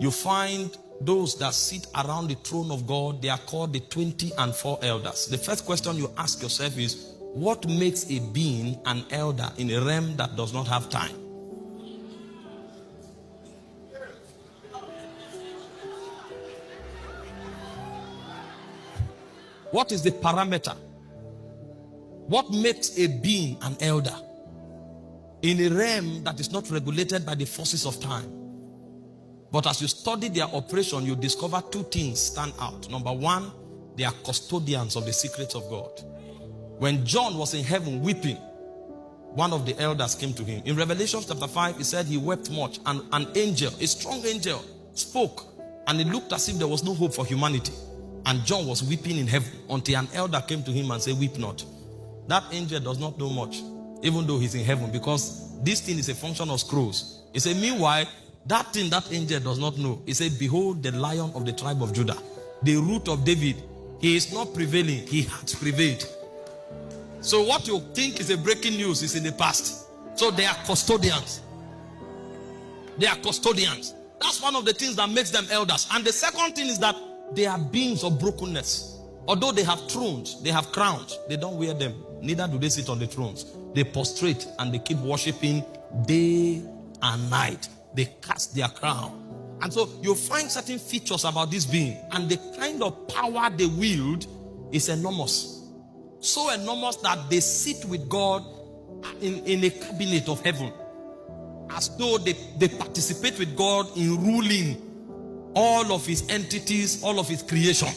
you find those that sit around the throne of God, they are called the 24 elders. The first question you ask yourself is, what makes a being an elder in a realm that does not have time? What is the parameter? What makes a being an elder in a realm that is not regulated by the forces of time? But as you study their operation, you discover two things stand out. Number one, they are custodians of the secrets of God. When John was in heaven weeping, one of the elders came to him. In Revelation chapter 5, he said he wept much, and an angel, a strong angel, spoke, and it looked as if there was no hope for humanity. And John was weeping in heaven until an elder came to him and said, weep not. That angel does not know much, even though he's in heaven, because this thing is a function of scrolls. He said, meanwhile, that thing that angel does not know. He said, behold the Lion of the tribe of Judah, the root of David. He is not prevailing, he has prevailed. So what you think is a breaking news is in the past. So they are custodians. They are custodians. That's one of the things that makes them elders. And the second thing is that they are beings of brokenness. Although they have thrones, they have crowns, they don't wear them. Neither do they sit on the thrones. They prostrate and they keep worshiping day and night. They cast their crown. And so you find certain features about this being, and the kind of power they wield is enormous. So enormous that they sit with God in a cabinet of heaven, as though they participate with God in ruling all of his entities, all of his creation.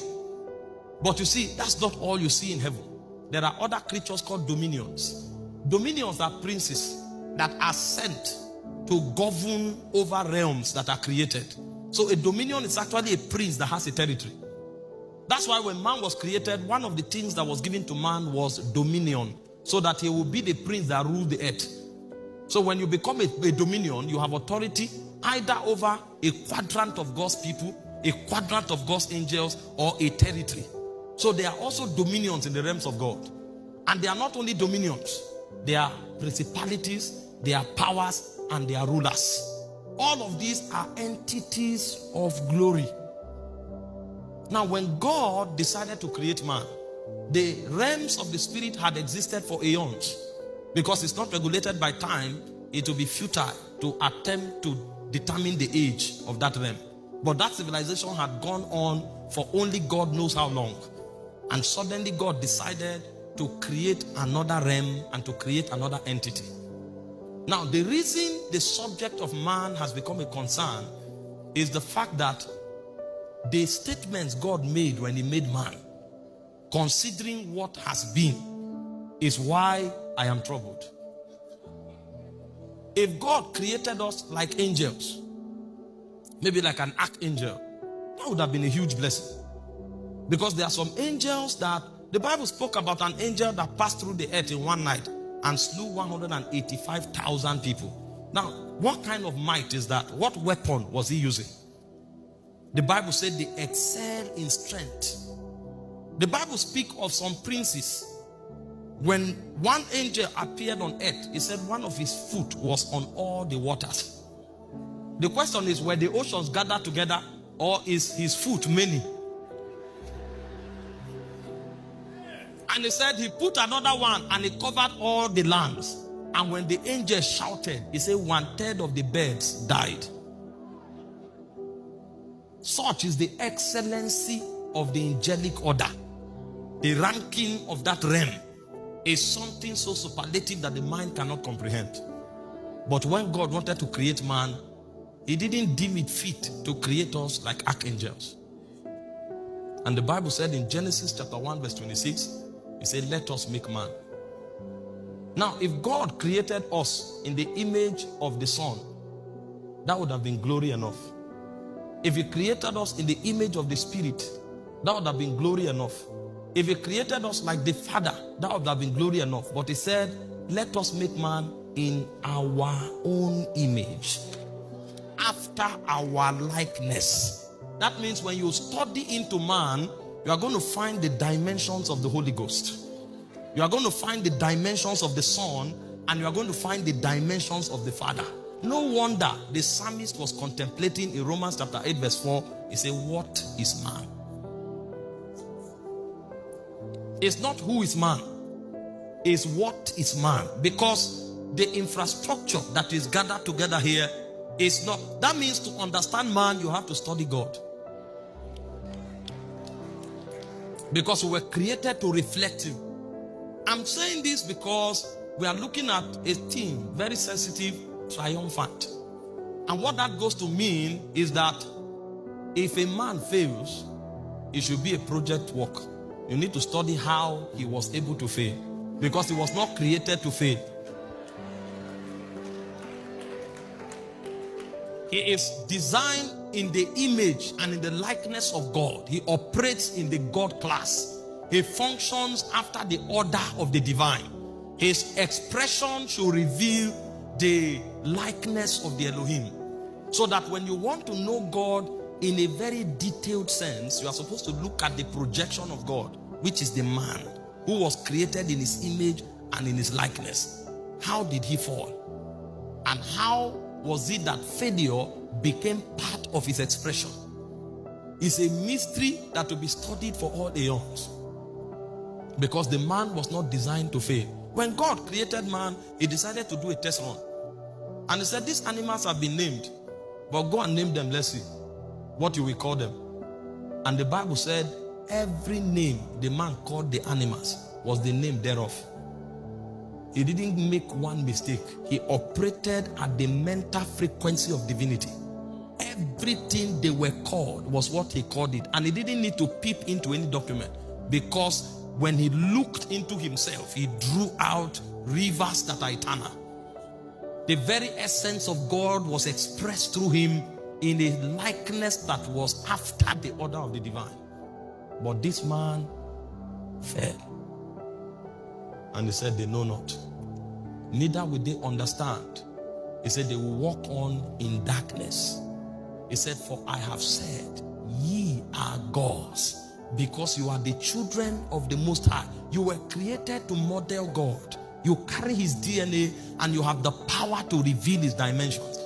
But you see, that's not all you see in heaven. There are other creatures called dominions. Dominions are princes that are sent to govern over realms that are created. So a dominion is actually a prince that has a territory. That's why when man was created, one of the things that was given to man was dominion, so that he will be the prince that rules the earth. So when you become a dominion, you have authority either over a quadrant of God's people, a quadrant of God's angels, or a territory. So there are also dominions in the realms of God. And they are not only dominions, they are principalities, they are powers, and they are rulers. All of these are entities of glory. Now, when God decided to create man, the realms of the spirit had existed for aeons. Because it's not regulated by time, it will be futile to attempt to determine the age of that realm. But that civilization had gone on for only God knows how long. And suddenly God decided to create another realm and to create another entity. Now, the reason the subject of man has become a concern is the fact that the statements God made when he made man, considering what has been, is why I am troubled. If God created us like angels, maybe like an archangel, that would have been a huge blessing. Because there are some angels that, the Bible spoke about an angel that passed through the earth in one night and slew 185,000 people. Now, what kind of might is that? What weapon was he using? The Bible said they excel in strength. The Bible speaks of some princes. When one angel appeared on earth, he said one of his foot was on all the waters. The question is, were the oceans gathered together, or is his foot many? And he said he put another one and he covered all the lands. And when the angel shouted, he said 1/3 of the birds died. Such is the excellency of the angelic order. The ranking of that realm is something so superlative that the mind cannot comprehend. But when God wanted to create man, he didn't deem it fit to create us like archangels. And the Bible said in Genesis chapter 1 verse 26, he said, let us make man. Now, if God created us in the image of the Son, that would have been glory enough. If he created us in the image of the Spirit, that would have been glory enough. If he created us like the Father, that would have been glory enough. But he said, let us make man in our own image, after our likeness. That means when you study into man, you are going to find the dimensions of the Holy Ghost. You are going to find the dimensions of the Son, and you are going to find the dimensions of the Father. No wonder the psalmist was contemplating in Romans chapter 8 verse 4. He said, what is man? It's not who is man, it's what is man. Because the infrastructure that is gathered together here is not. That means to understand man, you have to study God. Because we were created to reflect him. I'm saying this because we are looking at a theme, very sensitive, triumphant. And what that goes to mean is that if a man fails, it should be a project work. You need to study how he was able to fail. Because he was not created to fail. He is designed in the image and in the likeness of God. He operates in the God class. He functions after the order of the divine. His expression should reveal the likeness of the Elohim. So that when you want to know God in a very detailed sense, you are supposed to look at the projection of God, which is the man who was created in his image and in his likeness. How did he fall? And how was it that failure became part of his expression? It's a mystery that will be studied for all aeons. Because the man was not designed to fail. When God created man, he decided to do a test run. And he said, these animals have been named, but go and name them, let's see what you will call them. And the Bible said, every name the man called the animals was the name thereof. He didn't make one mistake. He operated at the mental frequency of divinity. Everything they were called was what he called it. And he didn't need to peep into any document. Because when he looked into himself, he drew out rivers that are eternal. The very essence of God was expressed through him in a likeness that was after the order of the divine. But this man fell. And he said, they know not. Neither will they understand. He said, they will walk on in darkness. He said, for I have said, ye are gods, because you are the children of the Most High. You were created to model God. You carry his DNA and you have the power to reveal his dimensions.